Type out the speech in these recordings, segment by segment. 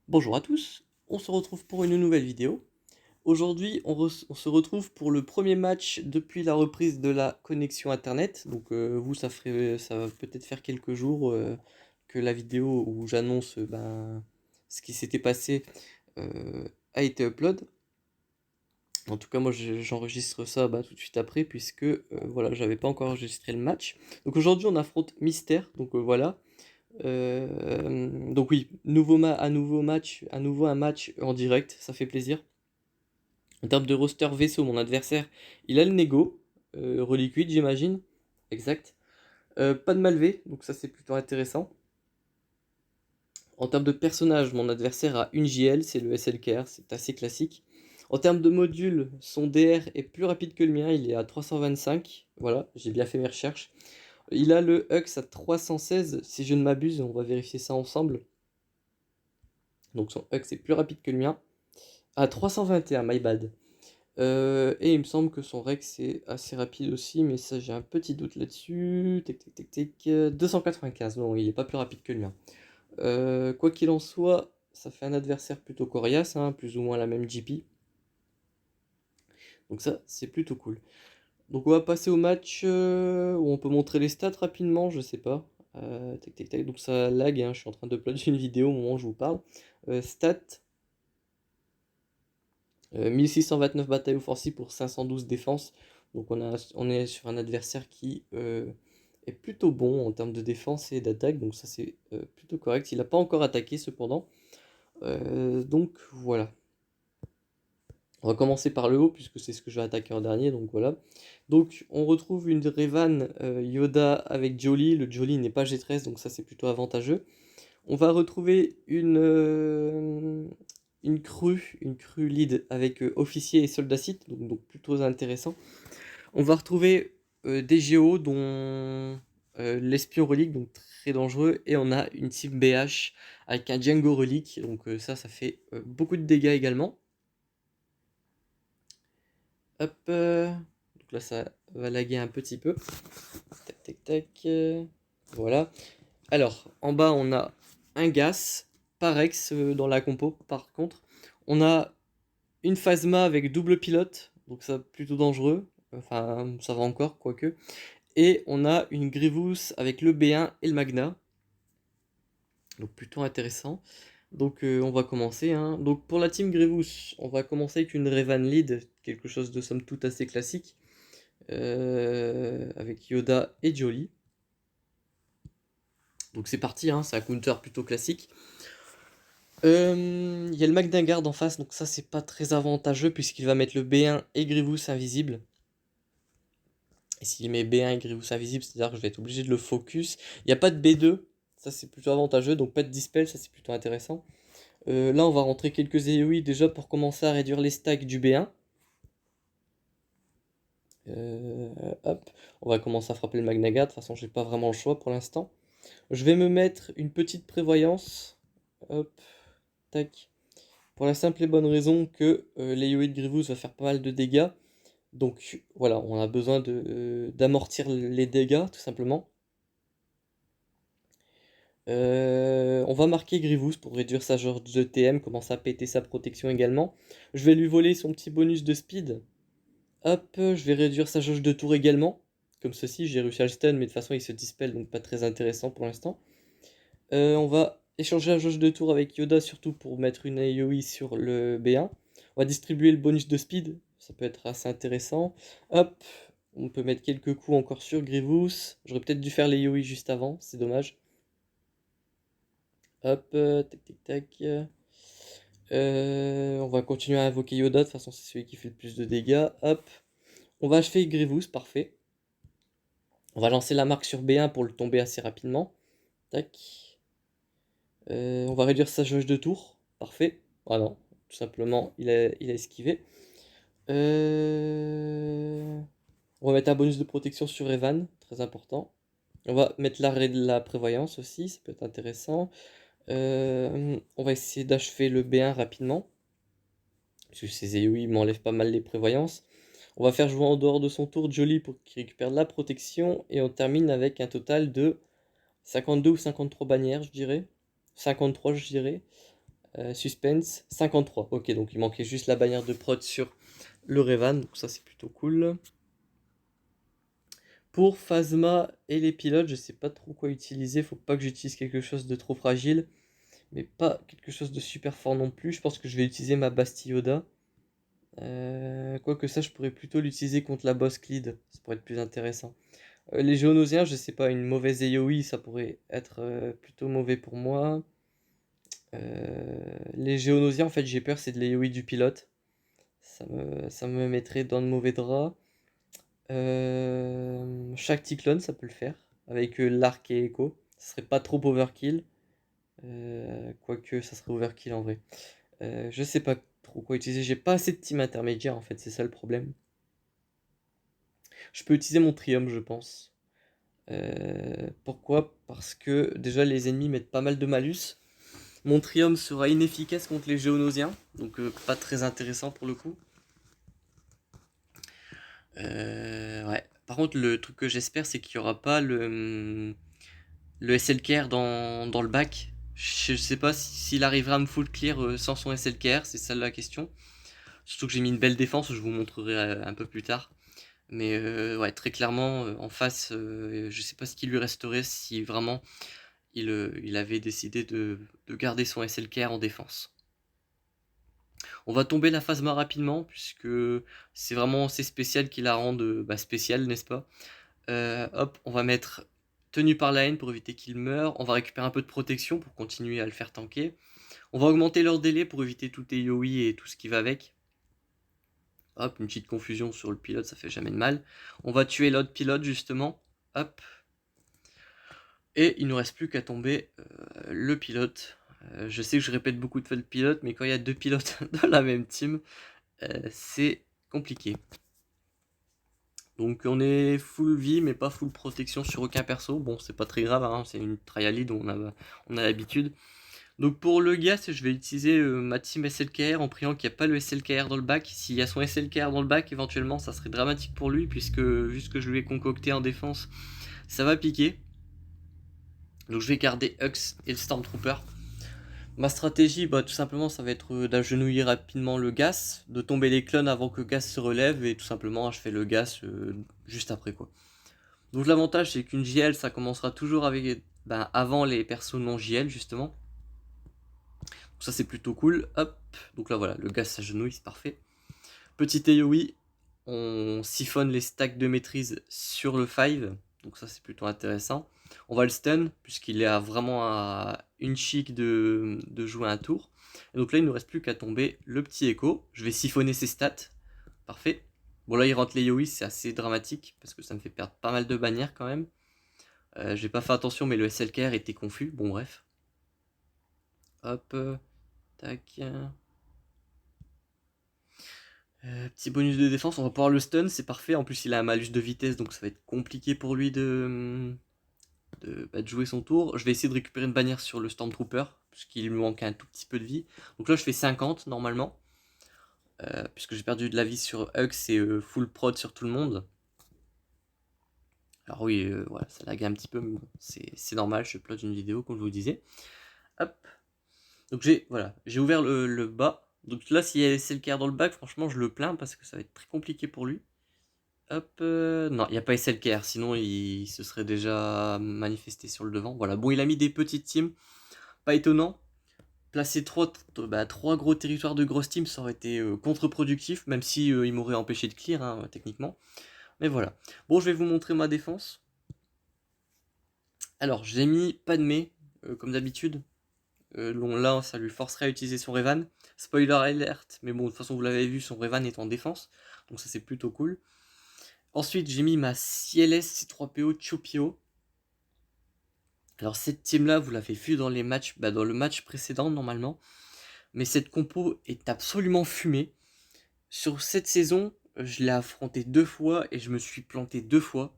Bonjour à tous, on se retrouve pour une nouvelle vidéo. Aujourd'hui, on se retrouve pour le premier match depuis la reprise de la connexion internet. Donc vous, ça va peut-être faire quelques jours que la vidéo où j'annonce ce qui s'était passé a été upload. En tout cas, moi j'enregistre ça tout de suite après puisque voilà, j'avais pas encore enregistré le match. Donc aujourd'hui, on affronte Mystère. Donc voilà. Donc oui, à nouveau un match en direct, ça fait plaisir. En termes de roster vaisseau, mon adversaire, il a le Nego, reliquide j'imagine, exact. Pas de Malvé, donc ça c'est plutôt intéressant. En termes de personnage, mon adversaire a une JL, c'est le SLKR, c'est assez classique. En termes de module, son DR est plus rapide que le mien, il est à 325, voilà, j'ai bien fait mes recherches. Il a le Hux à 316, si je ne m'abuse, on va vérifier ça ensemble. Donc son Hux est plus rapide que le mien. À 321, my bad. Et il me semble que son Rex est assez rapide aussi, mais ça j'ai un petit doute là-dessus. Tic tic tic tic. 295, non, il est pas plus rapide que le mien. Quoi qu'il en soit, ça fait un adversaire plutôt coriace, hein, plus ou moins la même GP. Donc ça, c'est plutôt cool. Donc on va passer au match où on peut montrer les stats rapidement, je sais pas. Tac tac tac, donc ça lag, hein, je suis en train de uploader une vidéo au moment où je vous parle. Stats, 1629 batailles offensives pour 512 défenses. Donc on est sur un adversaire qui est plutôt bon en termes de défense et d'attaque. Donc ça c'est plutôt correct. Il n'a pas encore attaqué cependant. Donc voilà. On va commencer par le haut puisque c'est ce que je vais attaquer en dernier. Donc voilà. Donc on retrouve une Revan Yoda avec Jolly. Le Jolly n'est pas G13 donc ça c'est plutôt avantageux. On va retrouver une crue lead avec officier et soldat site, donc plutôt intéressant. On va retrouver des géos dont l'espion relique, donc très dangereux, et on a une team BH avec un Django relique, donc ça fait beaucoup de dégâts également. Hop, donc là ça va laguer un petit peu. Tac tac tac, voilà. Alors, en bas, on a un Gas, Parex dans la compo, par contre. On a une Phasma avec double pilote, donc ça plutôt dangereux. Enfin, ça va encore, quoique. Et on a une Grievous avec le B1 et le Magna, donc plutôt intéressant. Donc on va commencer, hein. Donc pour la team Grievous, on va commencer avec une Revan Lead, quelque chose de somme toute assez classique, avec Yoda et Jolly. Donc c'est parti, hein, c'est un counter plutôt classique. Il y a le Magdingard en face, donc ça c'est pas très avantageux puisqu'il va mettre le B1 et Grievous invisible. Et s'il met B1 et Grievous invisible, c'est-à-dire que je vais être obligé de le focus. Il n'y a pas de B2, ça c'est plutôt avantageux, donc pas de dispel, ça c'est plutôt intéressant. Là on va rentrer quelques AOE déjà pour commencer à réduire les stacks du B1. Hop, on va commencer à frapper le Magdingard, de toute façon j'ai pas vraiment le choix pour l'instant. Je vais me mettre une petite prévoyance. Hop, tac. Pour la simple et bonne raison que l'AOE de Grievous va faire pas mal de dégâts. Donc voilà, on a besoin d'amortir les dégâts, tout simplement. On va marquer Grievous pour réduire sa charge de TM, commencer à péter sa protection également. Je vais lui voler son petit bonus de speed. Hop, je vais réduire sa jauge de tour également. Comme ceci, j'ai réussi à le stun, mais de toute façon il se dispel, donc pas très intéressant pour l'instant. On va échanger la jauge de tour avec Yoda, surtout pour mettre une AoE sur le B1. On va distribuer le bonus de speed, ça peut être assez intéressant. Hop, on peut mettre quelques coups encore sur Grievous. J'aurais peut-être dû faire les AoE juste avant, c'est dommage. Hop, tac tac tac. On va continuer à invoquer Yoda, de toute façon c'est celui qui fait le plus de dégâts. Hop, on va achever Grievous, parfait. On va lancer la marque sur B1 pour le tomber assez rapidement. Tac. On va réduire sa jauge de tour. Parfait. Ah non, tout simplement, il a esquivé. On va mettre un bonus de protection sur Evan, très important. On va mettre l'arrêt de la prévoyance aussi, ça peut être intéressant. On va essayer d'achever le B1 rapidement. Parce que ces AoE m'enlèvent pas mal les prévoyances. On va faire jouer en dehors de son tour Jolly pour qu'il récupère la protection. Et on termine avec un total de 52 ou 53 bannières, je dirais. 53, je dirais. Suspense 53. Ok, donc il manquait juste la bannière de prod sur le Revan, donc ça c'est plutôt cool. Pour Phasma et les pilotes, je sais pas trop quoi utiliser, faut pas que j'utilise quelque chose de trop fragile, mais pas quelque chose de super fort non plus. Je pense que je vais utiliser ma Bastioda. Quoique ça, je pourrais plutôt l'utiliser contre la boss Cleed, ça pourrait être plus intéressant. Les Géonosiens, je sais pas, une mauvaise AoE, ça pourrait être plutôt mauvais pour moi. Les Géonosiens, en fait, j'ai peur, c'est de l'AoE du pilote. Ça me mettrait dans de mauvais draps. Chaque Cyclone, ça peut le faire. Avec l'arc et Echo. Ça serait pas trop overkill. Quoique, ça serait overkill en vrai. Je sais pas trop quoi utiliser. J'ai pas assez de team intermédiaire en fait, c'est ça le problème. Je peux utiliser mon Triumph, je pense. Pourquoi? Parce que déjà les ennemis mettent pas mal de malus. Mon Triumph sera inefficace contre les Géonosiens, donc pas très intéressant pour le coup. Ouais. Par contre, le truc que j'espère, c'est qu'il n'y aura pas le SLKR dans le bac. Je sais pas s'il arrivera à me full clear sans son SLKR, c'est ça la question. Surtout que j'ai mis une belle défense, je vous montrerai un peu plus tard. Mais ouais, très clairement, en face, je sais pas ce qui lui resterait si vraiment il avait décidé de garder son SLKR en défense. On va tomber la Phasma rapidement, puisque c'est vraiment ces spéciales qui la rendent spéciale, n'est-ce pas? Hop, on va mettre tenue par la haine pour éviter qu'il meure. On va récupérer un peu de protection pour continuer à le faire tanker. On va augmenter leur délai pour éviter tout AoE et tout ce qui va avec. Hop, une petite confusion sur le pilote, ça fait jamais de mal. On va tuer l'autre pilote justement. Hop. Et il ne nous reste plus qu'à tomber le pilote. Je sais que je répète beaucoup de fois le pilote, mais quand il y a deux pilotes dans la même team, c'est compliqué. Donc on est full vie mais pas full protection sur aucun perso. Bon, c'est pas très grave, hein, c'est une trial lead, on a l'habitude. Donc pour le gas, je vais utiliser ma team SLKR en priant qu'il n'y a pas le SLKR dans le bac. S'il y a son SLKR dans le bac, éventuellement ça serait dramatique pour lui, puisque vu ce que je lui ai concocté en défense, ça va piquer. Donc je vais garder Hux et le Stormtrooper. Ma stratégie, tout simplement, ça va être d'agenouiller rapidement le gas, de tomber les clones avant que gas se relève, et tout simplement, je fais le gas juste après, quoi. Donc l'avantage, c'est qu'une JL, ça commencera toujours avec, avant les persos non JL, justement. Donc ça, c'est plutôt cool. Hop, donc là, voilà, le gas s'agenouille, c'est parfait. Petit AoE, on siphonne les stacks de maîtrise sur le 5, donc ça, c'est plutôt intéressant. On va le stun, puisqu'il est vraiment à une chic de jouer un tour. Et donc là, il ne nous reste plus qu'à tomber le petit Echo. Je vais siphonner ses stats. Parfait. Bon, là, il rentre les Yoi, c'est assez dramatique, parce que ça me fait perdre pas mal de bannières quand même. J'ai pas fait attention, mais le SLKR était confus. Bon, bref. Hop. Tac. Petit bonus de défense, on va pouvoir le stun, c'est parfait. En plus, il a un malus de vitesse, donc ça va être compliqué pour lui de jouer son tour. Je vais essayer de récupérer une bannière sur le Stormtrooper, puisqu'il lui manque un tout petit peu de vie. Donc là, je fais 50 normalement, puisque j'ai perdu de la vie sur Hux et full prod sur tout le monde. Alors oui, voilà, ça lag un petit peu, mais bon, c'est normal, je upload une vidéo, comme je vous disais. Hop. Donc j'ai ouvert le bas. Donc là, s'il y a SLKR dans le bac, franchement, je le plains, parce que ça va être très compliqué pour lui. Hop, non, il n'y a pas SLKR, sinon il se serait déjà manifesté sur le devant. Voilà, bon, il a mis des petites teams, pas étonnant. Placer trois gros territoires de grosses teams, ça aurait été contre-productif, même si il m'aurait empêché de clear, hein, techniquement. Mais voilà. Bon, je vais vous montrer ma défense. Alors, j'ai mis Padmé, comme d'habitude. Là, ça lui forcerait à utiliser son Revan. Spoiler alert, mais bon, de toute façon, vous l'avez vu, son Revan est en défense. Donc ça, c'est plutôt cool. Ensuite, j'ai mis ma CLS C3PO Chopio. Alors cette team là, vous l'avez vu dans les matchs, dans le match précédent normalement. Mais cette compo est absolument fumée. Sur cette saison, je l'ai affronté 2 fois et je me suis planté 2 fois.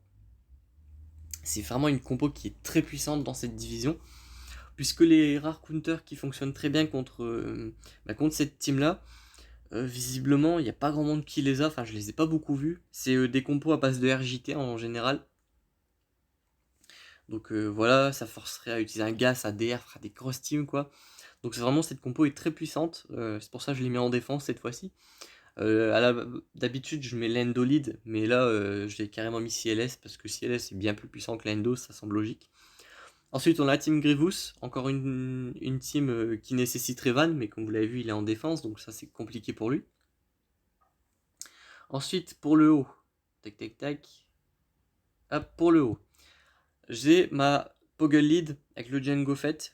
C'est vraiment une compo qui est très puissante dans cette division. Puisque les rares counters qui fonctionnent très bien contre cette team là, visiblement il n'y a pas grand monde qui les a, enfin je les ai pas beaucoup vus. C'est des compos à base de RJT en général. Donc voilà, ça forcerait à utiliser un gas, à DR, à des grosses teams quoi. Donc c'est vraiment, cette compo est très puissante, c'est pour ça que je l'ai mis en défense cette fois-ci. D'habitude je mets l'Endo lead, mais là je l'ai carrément mis CLS parce que CLS est bien plus puissant que l'Endo, ça semble logique. Ensuite on a Team Grievous, encore une team qui nécessite Revan, mais comme vous l'avez vu il est en défense, donc ça c'est compliqué pour lui. Ensuite pour le haut, tac tac tac, hop, pour le haut, j'ai ma Poggle lead avec le Django Fett.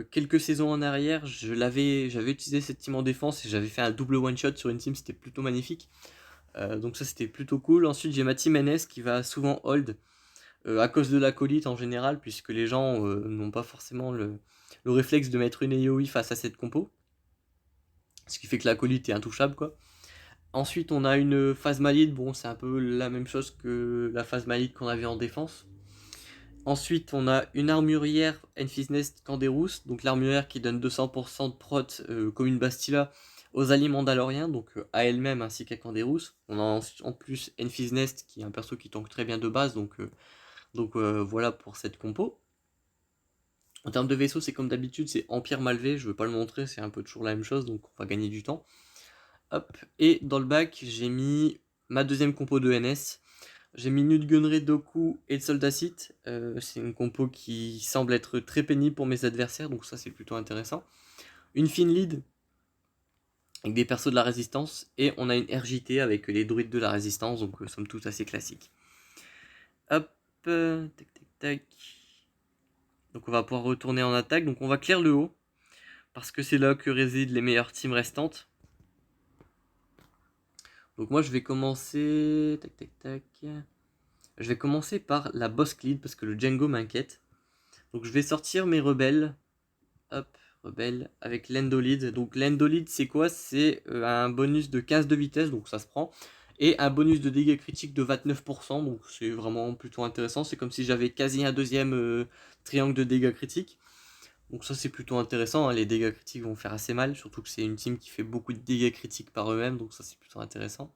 Quelques saisons en arrière, j'avais utilisé cette team en défense et j'avais fait un double one shot sur une team, c'était plutôt magnifique. Donc ça c'était plutôt cool. Ensuite j'ai ma team NS qui va souvent hold à cause de l'acolyte en général, puisque les gens n'ont pas forcément le réflexe de mettre une AoE face à cette compo. Ce qui fait que l'acolyte est intouchable quoi. Ensuite on a une Phasma lead, bon c'est un peu la même chose que la Phasma lead qu'on avait en défense. Ensuite, on a une armurière Enfys Nest Canderous, donc l'armurière qui donne 200% de prot comme une Bastilla aux alliés mandaloriens, donc à elle-même ainsi qu'à Canderous. On a en plus Enfys Nest qui est un perso qui tank très bien de base, donc voilà pour cette compo. En termes de vaisseau, c'est comme d'habitude, c'est Empire Malvé, je ne vais pas le montrer, c'est un peu toujours la même chose, donc on va gagner du temps. Hop, et dans le bac, j'ai mis ma deuxième compo de NS. J'ai mis Nut Gunray, Doku et le Soldat Sith. C'est une compo qui semble être très pénible pour mes adversaires, donc ça c'est plutôt intéressant. Une fine lead avec des persos de la résistance, et on a une RJT avec les druides de la résistance, donc somme toute assez classique. Hop, tac tac tac. Donc on va pouvoir retourner en attaque, donc on va clear le haut, parce que c'est là que résident les meilleures teams restantes. Donc moi je vais commencer... Tac tac tac. Je vais commencer par la boss lead, parce que le Django m'inquiète. Donc je vais sortir mes rebelles. Hop, rebelle avec l'endolid. Donc l'endolid c'est quoi? C'est un bonus de 15 de vitesse, donc ça se prend. Et un bonus de dégâts critiques de 29%, donc c'est vraiment plutôt intéressant. C'est comme si j'avais quasi un deuxième triangle de dégâts critiques. Donc ça c'est plutôt intéressant, hein. Les dégâts critiques vont faire assez mal, surtout que c'est une team qui fait beaucoup de dégâts critiques par eux-mêmes, donc ça c'est plutôt intéressant.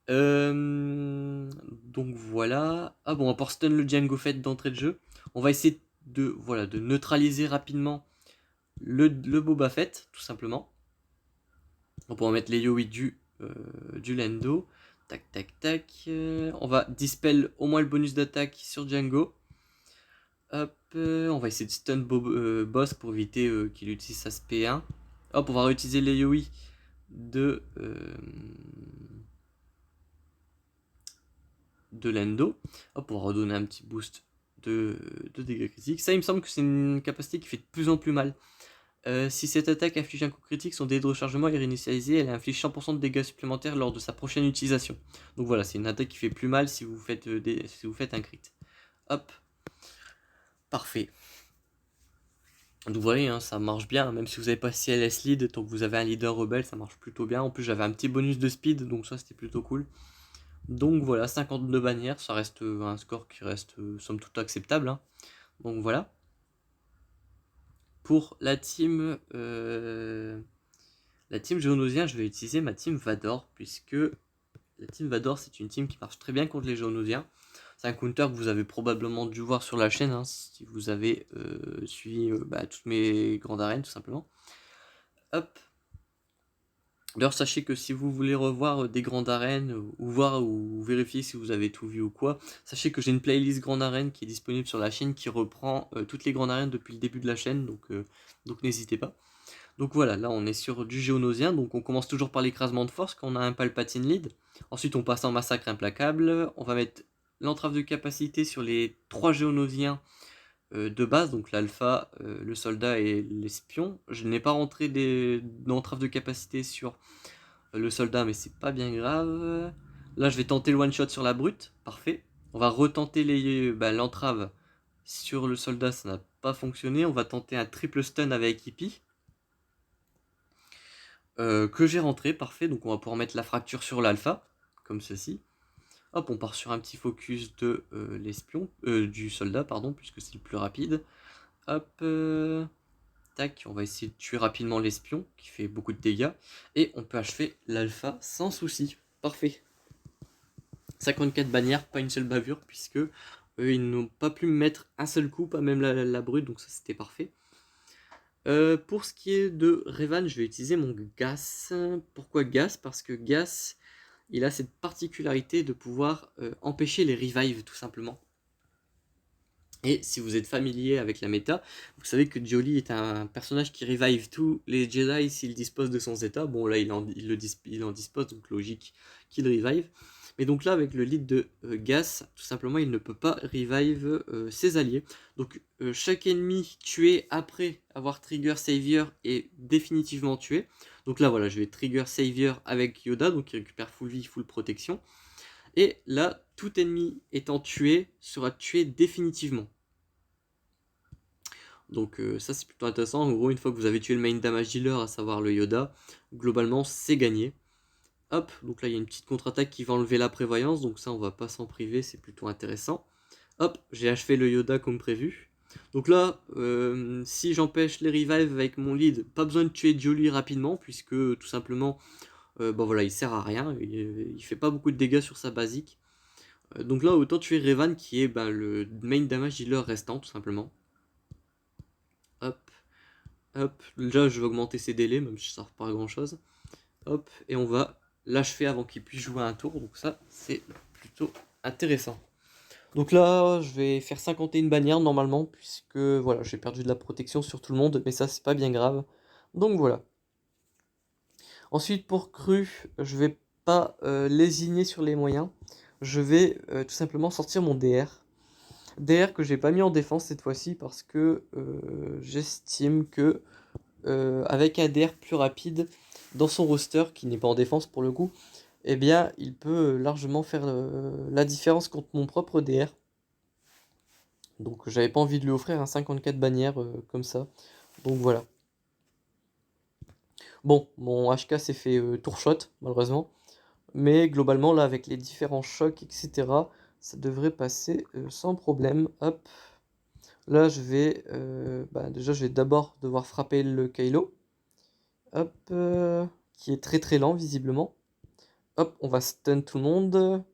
Donc voilà. Ah bon, à part stun le Django Fett d'entrée de jeu, on va essayer de neutraliser rapidement le Boba Fett, tout simplement. On pourra mettre les Yowie du Lando. Tac, tac, tac. On va dispel au moins le bonus d'attaque sur Django. Hop, on va essayer de stun Boss pour éviter qu'il utilise sa SP1. Hop, on va réutiliser les Yowie de Lando. Hop, on va redonner un petit boost de dégâts critiques. Ça, il me semble que c'est une capacité qui fait de plus en plus mal. Si cette attaque inflige un coup critique, son délai de rechargement est réinitialisé, elle inflige 100% de dégâts supplémentaires lors de sa prochaine utilisation. Donc voilà, c'est une attaque qui fait plus mal si vous faites, un crit. Hop. Parfait. Donc vous voyez, hein, ça marche bien, même si vous n'avez pas CLS lead, tant que vous avez un leader rebelle, ça marche plutôt bien. En plus j'avais un petit bonus de speed, donc ça c'était plutôt cool. Donc voilà, 52 bannières, ça reste un score qui reste somme toute acceptable, hein. Donc voilà. Pour la team Géonosien, je vais utiliser ma team Vador, puisque la team Vador, c'est une team qui marche très bien contre les Géonosiens. C'est un counter que vous avez probablement dû voir sur la chaîne, hein, si vous avez suivi toutes mes grandes arènes, tout simplement. Hop. D'ailleurs, sachez que si vous voulez revoir des grandes arènes, ou voir ou vérifier si vous avez tout vu ou quoi, sachez que j'ai une playlist grande arène qui est disponible sur la chaîne qui reprend toutes les grandes arènes depuis le début de la chaîne, donc n'hésitez pas. Donc voilà, là on est sur du Géonosien, donc on commence toujours par l'écrasement de force quand on a un Palpatine lead. Ensuite on passe en massacre implacable, on va mettre l'entrave de capacité sur les 3 Géonosiens de base, donc l'alpha, le soldat et l'espion. Je n'ai pas rentré d'entrave de capacité sur le soldat, mais c'est pas bien grave. Là je vais tenter le one shot sur la brute, parfait. On va retenter l'entrave sur le soldat, ça n'a pas fonctionné. On va tenter un triple stun avec Hippie. Que j'ai rentré, parfait, donc on va pouvoir mettre la fracture sur l'alpha, comme ceci. Hop, on part sur un petit focus de l'espion, du soldat, pardon, puisque c'est le plus rapide. Hop, tac, on va essayer de tuer rapidement l'espion, qui fait beaucoup de dégâts, et on peut achever l'alpha sans souci. Parfait. 54 bannières, pas une seule bavure, puisque ils n'ont pas pu me mettre un seul coup, pas même la brute, donc ça c'était parfait. Pour ce qui est de Revan, je vais utiliser mon Gas. Pourquoi Gas? Parce que Gas, il a cette particularité de pouvoir empêcher les revives, tout simplement. Et si vous êtes familier avec la méta, vous savez que Jolie est un personnage qui revive tous les Jedi s'il dispose de son Zeta. Bon là il en dispose, donc logique qu'il revive. Mais donc là avec le lead de Gas, tout simplement il ne peut pas revive ses alliés. Donc chaque ennemi tué après avoir trigger Savior est définitivement tué. Donc là voilà, je vais trigger Savior avec Yoda, donc il récupère full vie, full protection. Et là, tout ennemi étant tué sera tué définitivement. Donc ça c'est plutôt intéressant. En gros, une fois que vous avez tué le main damage dealer, à savoir le Yoda, globalement c'est gagné. Hop, donc là il y a une petite contre-attaque qui va enlever la prévoyance, donc ça on va pas s'en priver, c'est plutôt intéressant. Hop, j'ai achevé le Yoda comme prévu. Donc là, si j'empêche les revives avec mon lead, pas besoin de tuer Jolie rapidement, puisque tout simplement, bah voilà, il sert à rien, il fait pas beaucoup de dégâts sur sa basique. Donc là, autant tuer Revan qui est le main damage dealer restant, tout simplement. Hop, hop. Déjà, je vais augmenter ses délais, même si ça sert pas à grand chose. Hop, et on va l'achever avant qu'il puisse jouer un tour. Donc ça, c'est plutôt intéressant. Donc là, je vais faire 51 bannières normalement, puisque voilà, j'ai perdu de la protection sur tout le monde, mais ça, c'est pas bien grave. Donc voilà. Ensuite, pour cru, je vais pas lésiner sur les moyens. Je vais tout simplement sortir mon DR. DR que j'ai pas mis en défense cette fois-ci parce que j'estime que avec un DR plus rapide dans son roster, qui n'est pas en défense pour le coup, eh bien il peut largement faire la différence contre mon propre DR. Donc j'avais pas envie de lui offrir un 54 bannières comme ça. Donc voilà. Bon, mon HK s'est fait tour shot, malheureusement. Mais globalement, là, avec les différents chocs, etc., ça devrait passer sans problème. Hop. Là, déjà, je vais d'abord devoir frapper le Kylo. Hop. Qui est très très lent, visiblement. Hop, on va stun tout le monde.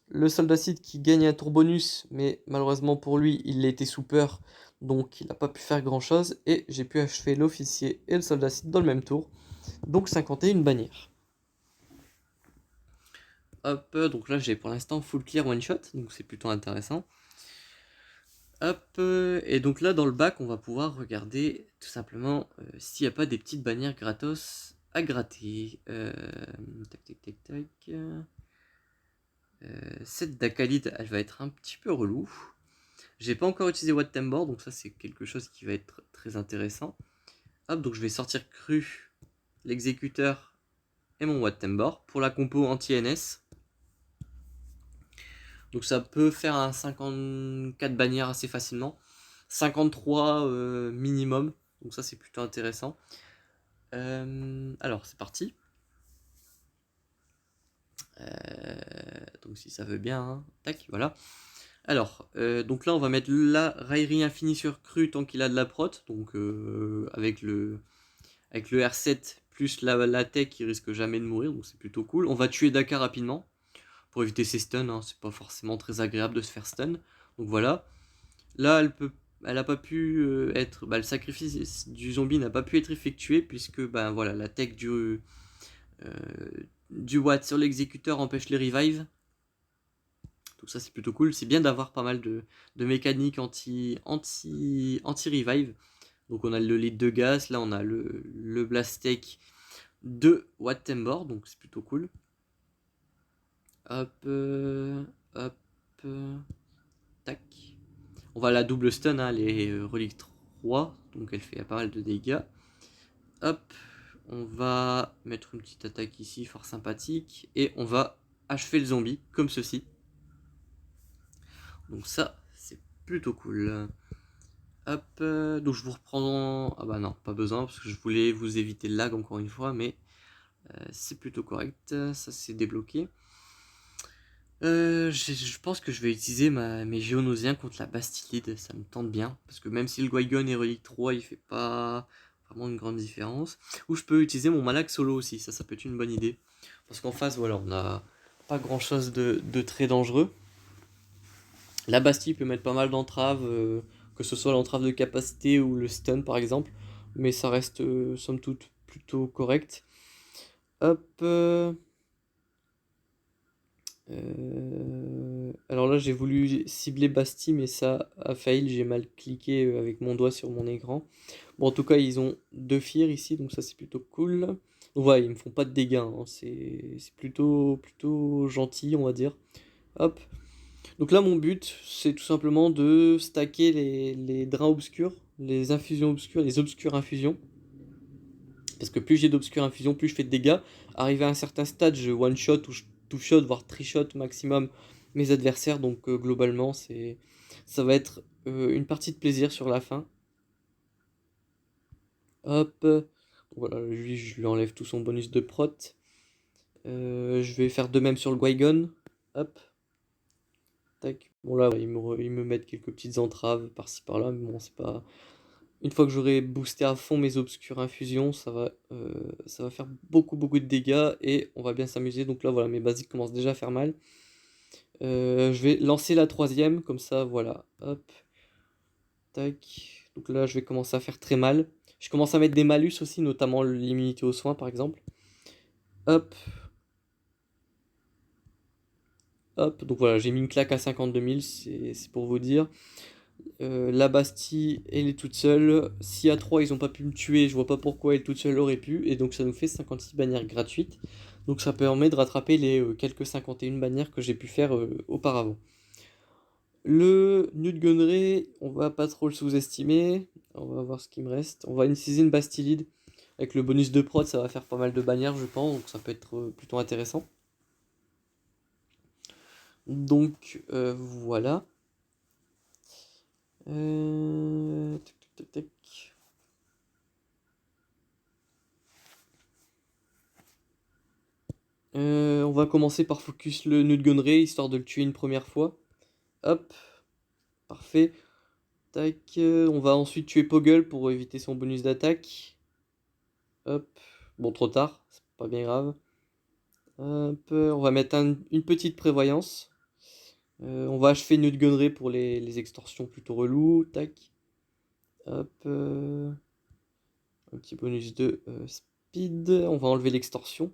Le soldat Sith qui gagne un tour bonus, mais malheureusement pour lui, il était sous peur, donc il n'a pas pu faire grand chose. Et j'ai pu achever l'officier et le soldat Sith dans le même tour. Donc 51 bannières. Hop, donc là j'ai pour l'instant full clear one shot, donc c'est plutôt intéressant. Hop, et donc là dans le bac on va pouvoir regarder tout simplement s'il n'y a pas des petites bannières gratos à gratter. Tac tac tac tac. Cette Dakalid elle va être un petit peu relou. J'ai pas encore utilisé Wat Tambor, donc ça c'est quelque chose qui va être très intéressant. Hop, donc je vais sortir cru l'exécuteur et mon Wat Tambor pour la compo anti-NS. Donc ça peut faire un 54 bannières assez facilement. 53 minimum. Donc ça c'est plutôt intéressant. Alors c'est parti. Donc si ça veut bien, hein. Tac, voilà. Alors, donc là on va mettre la raillerie infinie sur cru tant qu'il a de la prot. Donc avec le R7 plus la tech qui risque jamais de mourir. Donc c'est plutôt cool. On va tuer Daka rapidement pour éviter ses stuns, hein. C'est pas forcément très agréable de se faire stun. Donc voilà. Là, elle a pas pu être, le sacrifice du zombie n'a pas pu être effectué puisque, voilà, la tech du Watt sur l'exécuteur empêche les revives. Donc ça, c'est plutôt cool. C'est bien d'avoir pas mal de mécaniques anti-revive. Donc on a le lead de gaz, là on a le blast tech de Watt Tambor, donc c'est plutôt cool. Hop, hop, tac. On va la double stun, hein, les reliques 3, donc elle fait pas mal de dégâts. Hop, on va mettre une petite attaque ici, fort sympathique, et on va achever le zombie, comme ceci. Donc ça, c'est plutôt cool. Hop, donc je vous reprends... Ah bah non, pas besoin, parce que je voulais vous éviter le lag encore une fois, mais c'est plutôt correct, ça c'est débloqué. Je pense que je vais utiliser mes géonosiens contre la Bastillide, ça me tente bien, parce que même si le Qui-Gon est relique 3, il fait pas vraiment une grande différence. Ou je peux utiliser mon Malak solo aussi, ça peut être une bonne idée. Parce qu'en face, voilà, on a pas grand chose de très dangereux. La Bastille peut mettre pas mal d'entraves, que ce soit l'entrave de capacité ou le stun par exemple. mais ça reste somme toute plutôt correct. Hop. Alors là, j'ai voulu cibler Bastille, mais ça a failli. J'ai mal cliqué avec mon doigt sur mon écran. Bon, en tout cas, ils ont 2 Fear ici, donc ça c'est plutôt cool. Donc voilà, ils me font pas de dégâts, hein. C'est plutôt gentil, on va dire. Hop. Donc là, mon but, c'est tout simplement de stacker les drains obscurs, les infusions obscures, les obscures infusions. Parce que plus j'ai d'obscures infusions, plus je fais de dégâts. Arrivé à un certain stade, je one-shot ou je two-shot, voire tri-shot maximum mes adversaires. Donc globalement, ça va être une partie de plaisir sur la fin. Hop. Donc, voilà, lui, je lui enlève tout son bonus de prot. Je vais faire de même sur le Qui-Gon. Hop. Tac. Bon là, ouais, ils me mettent quelques petites entraves par-ci par-là, mais bon, c'est pas... Une fois que j'aurai boosté à fond mes obscures infusions, ça va faire beaucoup de dégâts et on va bien s'amuser. Donc là, voilà, mes basiques commencent déjà à faire mal. Je vais lancer la troisième, comme ça, voilà. Hop. Tac. Donc là, je vais commencer à faire très mal. Je commence à mettre des malus aussi, notamment l'immunité aux soins, par exemple. Hop. Hop. Donc voilà, j'ai mis une claque à 52 000, c'est pour vous dire. La Bastille, elle est toute seule. Si à 3 ils ont pas pu me tuer, je vois pas pourquoi elle toute seule aurait pu. Et donc ça nous fait 56 bannières gratuites. Donc ça permet de rattraper les quelques 51 bannières que j'ai pu faire auparavant. Le Nut Gunray, on va pas trop le sous-estimer. On va voir ce qui me reste. On va utiliser une Bastillide. Avec le bonus de prod, ça va faire pas mal de bannières, je pense. Donc ça peut être plutôt intéressant. Donc voilà. Tac, tac, tac, tac. On va commencer par focus le Nut Gunray, histoire de le tuer une première fois. Hop, parfait. Tac, on va ensuite tuer Poggle pour éviter son bonus d'attaque. Hop, bon, trop tard, c'est pas bien grave. Hop, on va mettre une petite prévoyance. On va achever Nut Gunray pour les extorsions plutôt reloues. Tac. Hop, un petit bonus de speed. On va enlever l'extorsion.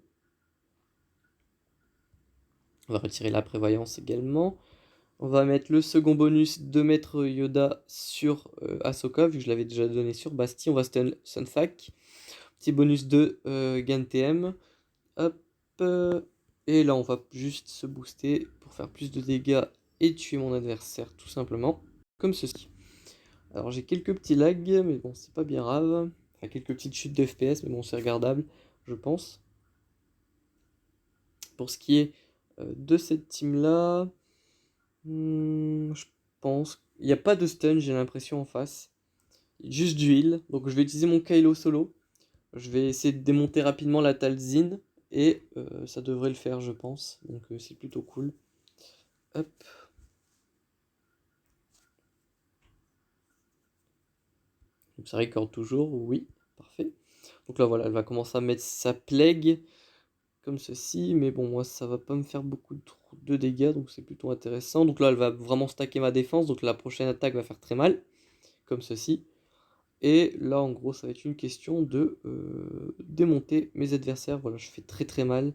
On va retirer la prévoyance également. On va mettre le second bonus de Maître Yoda sur Ahsoka, vu que je l'avais déjà donné sur Bastille. On va stun Sunfac. Petit bonus de gain TM. Hop. Et là, on va juste se booster pour faire plus de dégâts et tuer mon adversaire, tout simplement. Comme ceci. Alors, j'ai quelques petits lags, mais bon, c'est pas bien grave. Enfin, quelques petites chutes de FPS, mais bon, c'est regardable, je pense. Pour ce qui est de cette team-là... je pense. Il n'y a pas de stun, j'ai l'impression en face. Juste du heal. Donc je vais utiliser mon Kylo solo. Je vais essayer de démonter rapidement la Talzin. Et ça devrait le faire, je pense. Donc c'est plutôt cool. Hop. Donc ça record toujours, oui. Parfait. Donc là voilà, elle va commencer à mettre sa plague. Comme ceci. Mais bon, moi ça va pas me faire beaucoup de dégâts. Donc c'est plutôt intéressant. Donc là elle va vraiment stacker ma défense. Donc la prochaine attaque va faire très mal. Comme ceci. Et là, en gros, ça va être une question de démonter mes adversaires. Voilà, je fais très mal.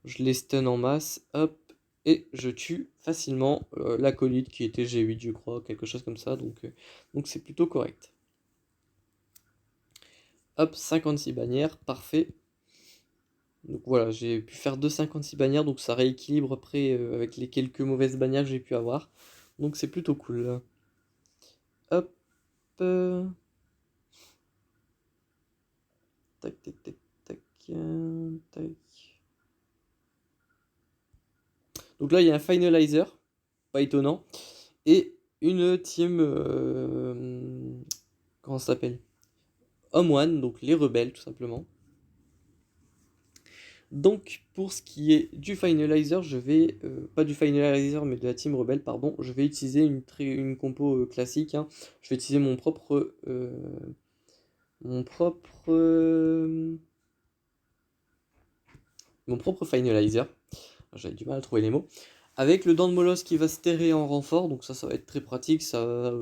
Je les stun en masse. Hop. Et je tue facilement l'acolyte qui était G8, je crois. Quelque chose comme ça. Donc c'est plutôt correct. Hop, 56 bannières. Parfait. Donc voilà, j'ai pu faire 2,56 bannières. Donc ça rééquilibre après avec les quelques mauvaises bannières que j'ai pu avoir. Donc c'est plutôt cool. Hop. Tac, tac, tac, tac. Tac. Donc là, il y a un finalizer, pas étonnant, et une team, comment ça s'appelle? Home One, donc les rebelles tout simplement. Donc pour ce qui est du finalizer, je vais, pas du finalizer mais de la team rebelle, pardon, je vais utiliser une compo classique, hein. Je vais utiliser mon propre, mon propre finalizer. J'avais du mal à trouver les mots. Avec le dent de molosse qui va se terrer en renfort, donc ça va être très pratique, ça va,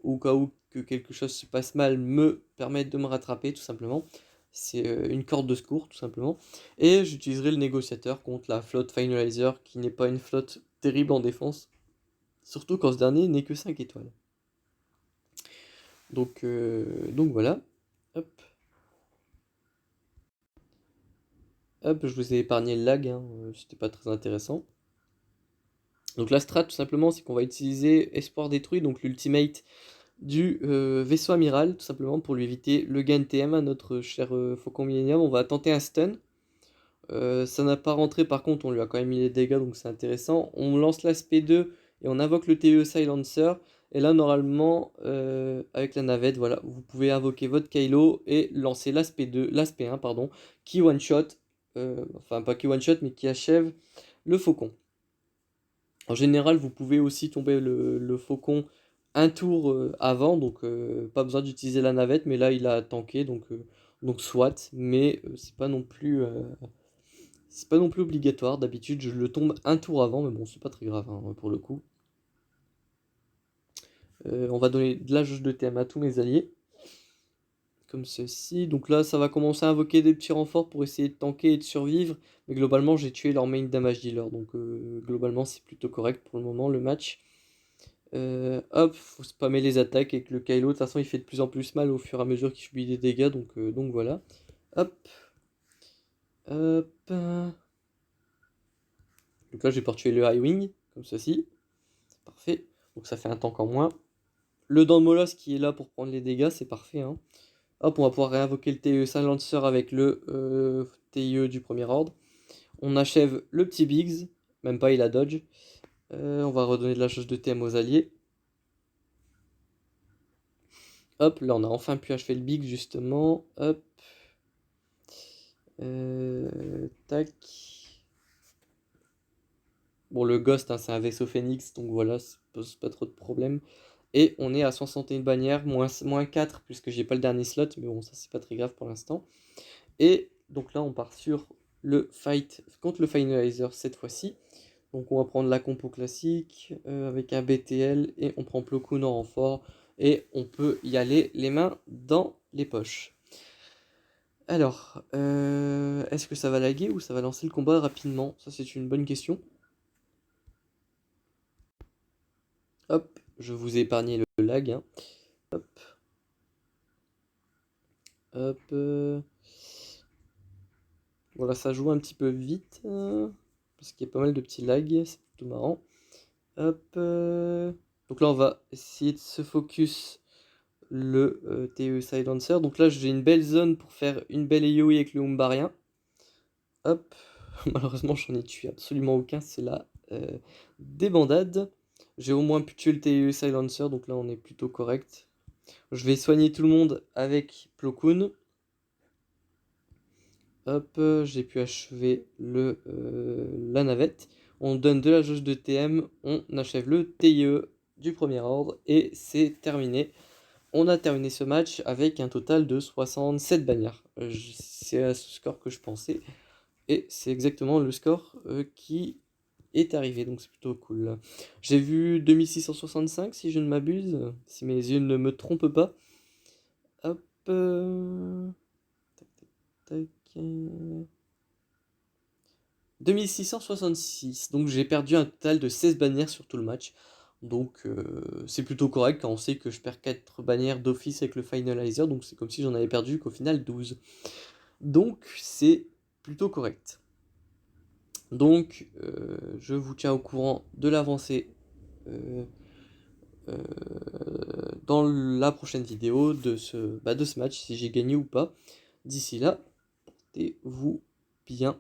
au cas où que quelque chose se passe mal, me permettre de me rattraper tout simplement. C'est une corde de secours tout simplement. Et j'utiliserai le négociateur contre la flotte Finalizer qui n'est pas une flotte terrible en défense, surtout quand ce dernier n'est que 5 étoiles. Donc voilà. Hop. Hop, je vous ai épargné le lag, hein, c'était pas très intéressant. Donc la strat tout simplement c'est qu'on va utiliser Espoir détruit, donc l'ultimate du vaisseau amiral, tout simplement pour lui éviter le gain de TM à notre cher Faucon Millennium. On va tenter un stun. Ça n'a pas rentré, par contre on lui a quand même mis les dégâts, donc c'est intéressant. On lance l'aspect 2 et on invoque le TE Silencer. Et là normalement, avec la navette, voilà, vous pouvez invoquer votre Kylo et lancer l'aspect 1, pardon, qui one-shot, enfin pas qui one-shot, mais qui achève le Faucon. En général, vous pouvez aussi tomber le Faucon un tour avant, donc pas besoin d'utiliser la navette, mais là il a tanké, donc soit, mais c'est pas non plus obligatoire. D'habitude, je le tombe un tour avant, mais bon, c'est pas très grave hein, pour le coup. On va donner de la jauge de TM à tous mes alliés, comme ceci. Donc là, ça va commencer à invoquer des petits renforts pour essayer de tanker et de survivre, mais globalement, j'ai tué leur main damage dealer, donc globalement, c'est plutôt correct pour le moment le match. Hop, faut spammer les attaques avec le Kylo. De toute façon, il fait de plus en plus mal au fur et à mesure qu'il subit des dégâts. Donc voilà. Hop. Hop. Donc là, j'ai pas tuer le High Wing, comme ceci. Parfait. Donc ça fait un tank en moins. Le Dent de Molosse qui est là pour prendre les dégâts, c'est parfait. Hein. Hop, on va pouvoir réinvoquer le TE Silencer avec le TIE du premier ordre. On achève le petit Biggs. Même pas, il a dodge. On va redonner de la charge de TM aux alliés. Hop, là on a enfin pu achever le Big justement. Hop. Tac. Bon, le Ghost, hein, c'est un vaisseau Phoenix, donc voilà, ça pose pas trop de problème. Et on est à 61 bannières, moins 4, puisque j'ai pas le dernier slot, mais bon, ça c'est pas très grave pour l'instant. Et donc là, on part sur le fight contre le Finalizer cette fois-ci. Donc on va prendre la compo classique avec un BTL et on prend Plo Koon en renfort. Et on peut y aller les mains dans les poches. Alors, est-ce que ça va laguer ou ça va lancer le combat rapidement? Ça c'est une bonne question. Hop, je vous ai épargné le lag. Hein. Hop. Hop. Voilà, ça joue un petit peu vite. Parce qu'il y a pas mal de petits lags. C'est plutôt marrant. Hop. Donc là, on va essayer de se focus le TE Silencer. Donc là, j'ai une belle zone pour faire une belle AoE avec le Umbarien. Hop. Malheureusement, j'en ai tué absolument aucun. C'est la débandade. J'ai au moins pu tuer le TE Silencer. Donc là, on est plutôt correct. Je vais soigner tout le monde avec Plo Koon. Hop, j'ai pu achever la navette. On donne de la jauge de TM, on achève le TIE du premier ordre et c'est terminé. On a terminé ce match avec un total de 67 bannières. C'est à ce score que je pensais et c'est exactement le score qui est arrivé, donc c'est plutôt cool. J'ai vu 2665 si je ne m'abuse, si mes yeux ne me trompent pas. Hop, tac, tac, tac. 2666, donc j'ai perdu un total de 16 bannières sur tout le match. Donc c'est plutôt correct quand on sait que je perds 4 bannières d'office avec le finalizer, donc c'est comme si j'en avais perdu qu'au final 12. Donc c'est plutôt correct. Donc je vous tiens au courant de l'avancée dans la prochaine vidéo de ce match, si j'ai gagné ou pas. D'ici là, portez-vous bien.